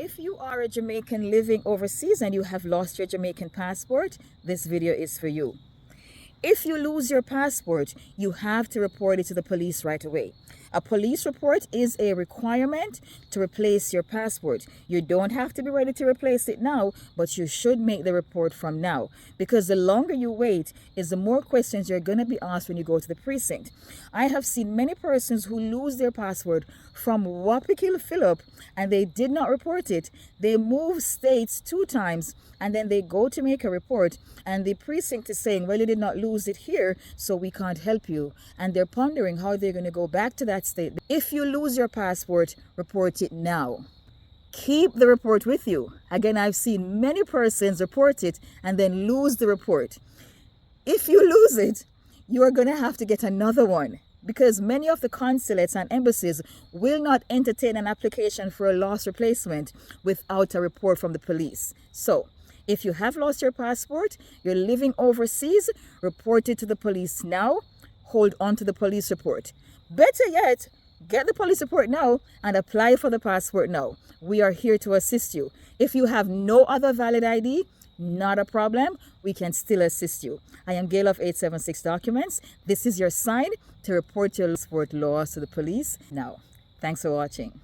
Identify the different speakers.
Speaker 1: If you are a Jamaican living overseas and you have lost your Jamaican passport, this video is for you. If you lose your passport, you have to report it to the police right away. A police report is a requirement to replace your passport. You don't have to be ready to replace it now, but you should make the report from now, because the longer you wait is the more questions you're going to be asked when you go to the precinct. I have seen many persons who lose their passport from Wapikil Phillip and they did not report it. They move states 2 times and then they go to make a report and the precinct is saying, well, you did not lose it here, so we can't help you. And they're pondering how they're going to go back to that state. If you lose your passport, report it now. Keep the report with you. Again, I've seen many persons report it and then lose the report. If you lose it, you're going to have to get another one, because many of the consulates and embassies will not entertain an application for a lost replacement without a report from the police. So, if you have lost your passport, you're living overseas, report it to the police now. Hold on to the police report. Better yet, get the police report now and apply for the passport now. We are here to assist you. If you have no other valid ID, not a problem. We can still assist you. I am Gail of 876 Documents. This is your sign to report your passport loss to the police now. Thanks for watching.